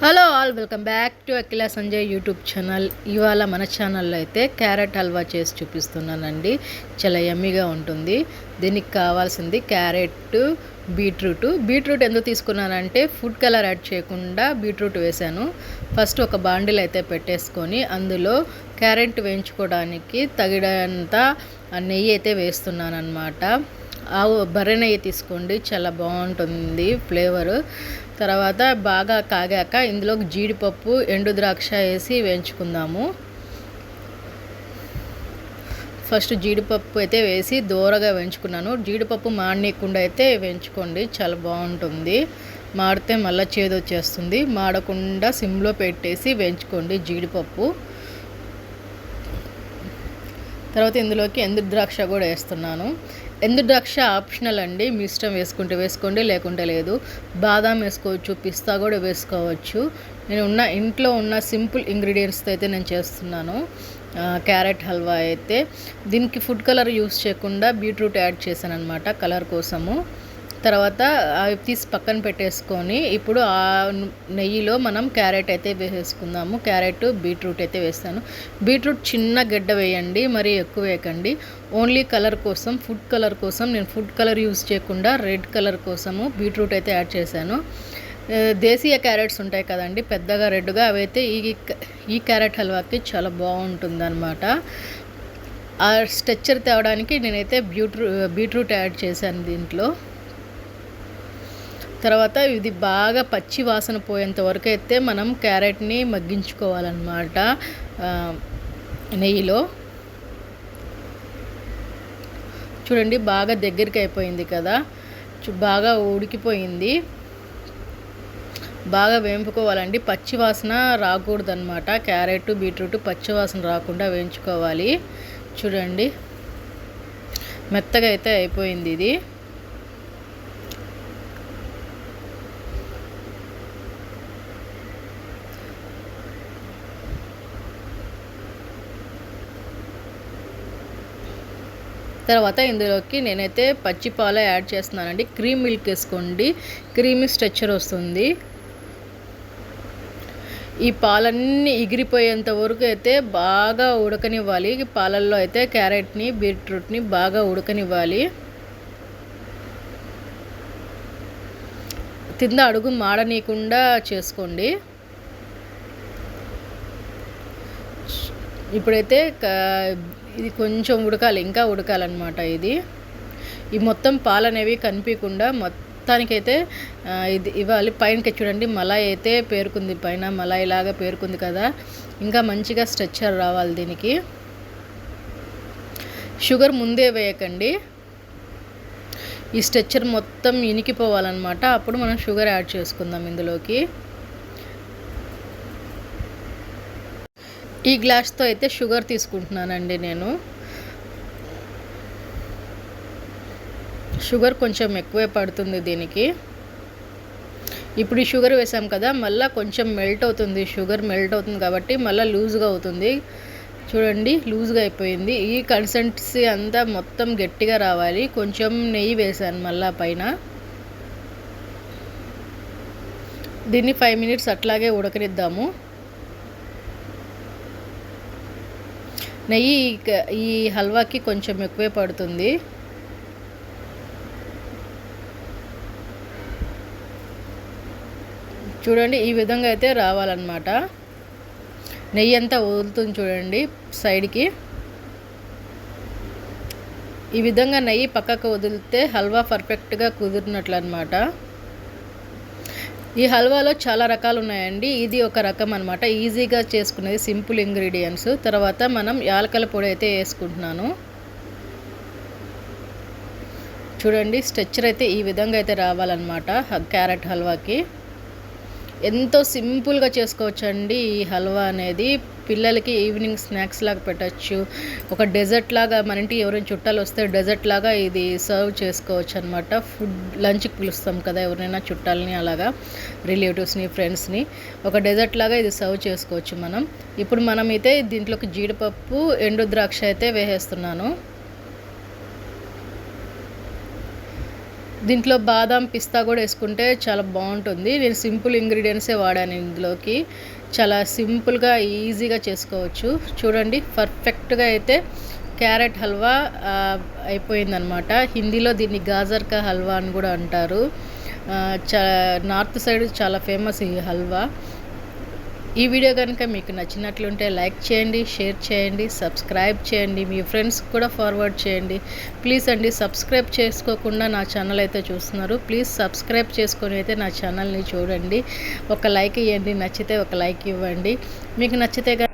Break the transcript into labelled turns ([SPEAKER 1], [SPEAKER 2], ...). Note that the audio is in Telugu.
[SPEAKER 1] Hello all, welcome back to Akhila Sanjay YouTube channel. ఇవాళ మన ఛానల్లో అయితే క్యారెట్ హల్వా చేసి చూపిస్తున్నానండి. చాలా యమ్మీగా ఉంటుంది. దీనికి కావాల్సింది క్యారెట్, బీట్రూట్ ఎందుకు తీసుకున్నానంటే ఫుడ్ కలర్ యాడ్ చేయకుండా బీట్రూట్ వేసాను. ఫస్ట్ ఒక బాండిల్ అయితే పెట్టేసుకొని అందులో క్యారెట్ వేయించుకోవడానికి తగినంత నెయ్యి అయితే వేస్తున్నాను అనమాట. బర్రె నెయ్యి తీసుకోండి, చాలా బాగుంటుంది ఫ్లేవరు. తర్వాత బాగా కాగాక ఇందులోకి జీడిపప్పు, ఎండు ద్రాక్ష వేసి వేయించుకుందాము. ఫస్ట్ జీడిపప్పు అయితే వేసి దూరగా వేయించుకున్నాను. జీడిపప్పు మాడనీయకుండా అయితే వేయించుకోండి, చాలా బాగుంటుంది. మాడితే మళ్ళీ చేదు వచ్చేస్తుంది. మాడకుండా సిమ్లో పెట్టేసి వేయించుకోండి జీడిపప్పు. తర్వాత ఇందులోకి ఎండు ద్రాక్ష కూడా వేస్తున్నాను. ఎండు ద్రాక్ష ఆప్షనల్ అండి, మీ ఇష్టం వేసుకుంటే వేసుకోండి, లేకుంటే లేదు. బాదాం వేసుకోవచ్చు, పిస్తా కూడా వేసుకోవచ్చు. ఇంట్లో ఉన్న సింపుల్ ఇంగ్రీడియంట్స్తో అయితే నేను చేస్తున్నాను క్యారెట్ హల్వా అయితే. దీనికి ఫుడ్ కలర్ యూస్ చేయకుండా బీట్రూట్ యాడ్ చేశాను అనమాట, కలర్ కోసము. తర్వాత అవి తీసి పక్కన పెట్టేసుకొని ఇప్పుడు ఆ నెయ్యిలో మనం క్యారెట్ అయితే వేసేసుకుందాము. క్యారెట్, బీట్రూట్ అయితే వేస్తాను. బీట్రూట్ చిన్న గడ్డ వేయండి, మరీ ఎక్కువ వేయకండి. ఓన్లీ కలర్ కోసం, ఫుడ్ కలర్ కోసం నేను ఫుడ్ కలర్ యూజ్ చేయకుండా రెడ్ కలర్ కోసము బీట్రూట్ అయితే యాడ్ చేశాను. దేశీయ క్యారెట్స్ ఉంటాయి కదండి, పెద్దగా రెడ్గా, అవైతే ఈ క్యారెట్ హల్వాకి చాలా బాగుంటుంది అనమాట. ఆ స్ట్రక్చర్ తేవడానికి నేనైతే బీట్రూట్ యాడ్ చేశాను దీంట్లో. తర్వాత ఇది బాగా పచ్చి వాసన పోయేంత వరకు అయితే మనం క్యారెట్ని మగ్గించుకోవాలన్నమాట నెయ్యిలో. చూడండి బాగా దగ్గరికి అయిపోయింది కదా, బాగా ఉడికిపోయింది. బాగా వేయించుకోవాలండి, పచ్చి వాసన రాకూడదు అనమాట. క్యారెట్, బీట్రూట్ పచ్చి వాసన రాకుండా వేయించుకోవాలి. చూడండి మెత్తగా అయితే అయిపోయింది ఇది. తర్వాత ఇందులోకి నేనైతే పచ్చి పాలు యాడ్ చేస్తున్నానండి. క్రీమ్ మిల్క్ వేసుకోండి, క్రీమీ స్ట్రక్చర్ వస్తుంది. ఈ పాలన్నీ ఎగిరిపోయేంత వరకు అయితే బాగా ఉడకనివ్వాలి. పాలల్లో అయితే క్యారెట్ని, బీట్రూట్ని బాగా ఉడకనివ్వాలి. కింద అడుగు మాడనీయకుండా చేసుకోండి. ఇప్పుడైతే ఇది కొంచెం ఉడకాలి, ఇంకా ఉడకాలన్నమాట ఇది. ఈ మొత్తం పాలు అనేవి కనిపించకుండా మొత్తానికైతే ఇది ఇవ్వాలి. పైనకి చూడండి మలాయి అయితే పేరుకుంది, పైన మలాయి లాగా పేరుకుంది కదా. ఇంకా మంచిగా స్ట్రక్చర్ రావాలి దీనికి. షుగర్ ముందే వేయకండి, ఈ స్ట్రక్చర్ మొత్తం ఇనికిపోవాలన్నమాట. అప్పుడు మనం షుగర్ యాడ్ చేసుకుందాం ఇందులోకి. ఈ గ్లాస్తో అయితే షుగర్ తీసుకుంటున్నానండి నేను. షుగర్ కొంచెం ఎక్కువే పడుతుంది దీనికి. ఇప్పుడు ఈ షుగర్ వేసాం కదా, మళ్ళీ కొంచెం మెల్ట్ అవుతుంది. షుగర్ మెల్ట్ అవుతుంది కాబట్టి మళ్ళీ లూజ్గా అవుతుంది. చూడండి లూజ్గా అయిపోయింది. ఈ కన్సిస్టెన్సీ అంతా మొత్తం గట్టిగా రావాలి. కొంచెం నెయ్యి వేసాను మళ్ళీ పైన. దీన్ని 5 minutes అట్లాగే ఉడకనిద్దాము. నెయ్యి ఈ హల్వాకి కొంచెం ఎక్కువే పడుతుంది. చూడండి ఈ విధంగా అయితే రావాలన్నమాట. నెయ్యి అంతా వదులుతుంది చూడండి సైడ్కి. ఈ విధంగా నెయ్యి పక్కకు వదిలితే హల్వా పర్ఫెక్ట్గా కుదిరినట్లు అనమాట. ఈ హల్వాలో చాలా రకాలు ఉన్నాయండి, ఇది ఒక రకం అనమాట. ఈజీగా చేసుకునేది, సింపుల్ ఇంగ్రీడియంట్స్. తర్వాత మనం యాలకల పొడి అయితే వేసుకుంటున్నాను. చూడండి స్ట్రక్చర్ అయితే ఈ విధంగా అయితే రావాలన్నమాట క్యారెట్ హల్వాకి. ఎంతో సింపుల్గా చేసుకోవచ్చు అండి ఈ హల్వా అనేది. పిల్లలకి ఈవినింగ్ స్నాక్స్ లాగా పెట్టచ్చు, ఒక డెజర్ట్ లాగా. మన ఇంటికి ఎవరైనా చుట్టాలు వస్తే డెజర్ట్ లాగా ఇది సర్వ్ చేసుకోవచ్చు అనమాట. లంచ్కి పిలుస్తాం కదా ఎవరైనా చుట్టాలని, అలాగా రిలేటివ్స్ని, ఫ్రెండ్స్ని. ఒక డెజర్ట్ లాగా ఇది సర్వ్ చేసుకోవచ్చు మనం. ఇప్పుడు మనం అయితే దీంట్లోకి జీడిపప్పు, ఎండు ద్రాక్ష అయితే వేసేస్తున్నాను. దీంట్లో బాదం పిస్తా కూడా వేసుకుంటే చాలా బాగుంటుంది. నేను సింపుల్ ఇంగ్రీడియంట్సే వాడాను ఇందులోకి. చాలా సింపుల్గా ఈజీగా చేసుకోవచ్చు. చూడండి పర్ఫెక్ట్గా అయితే క్యారెట్ హల్వా అయిపోయిందనమాట. హిందీలో దీన్ని గాజర్ కా హల్వా అని కూడా అంటారు. నార్త్ సైడ్ చాలా ఫేమస్ ఈ హల్వా. ఈ వీడియో కనుక మీకు నచ్చినట్లుంటే లైక్ చేయండి, షేర్ చేయండి, సబ్స్క్రైబ్ చేయండి, మీ ఫ్రెండ్స్కి కూడా ఫార్వర్డ్ చేయండి. ప్లీజ్ అండి, సబ్స్క్రైబ్ చేసుకోకుండా నా ఛానల్ అయితే చూస్తున్నారు. ప్లీజ్ సబ్స్క్రైబ్ చేసుకొని అయితే నా ఛానల్ని చూడండి. ఒక లైక్ ఇవ్వండి, నచ్చితే ఒక లైక్ ఇవ్వండి. మీకు నచ్చితే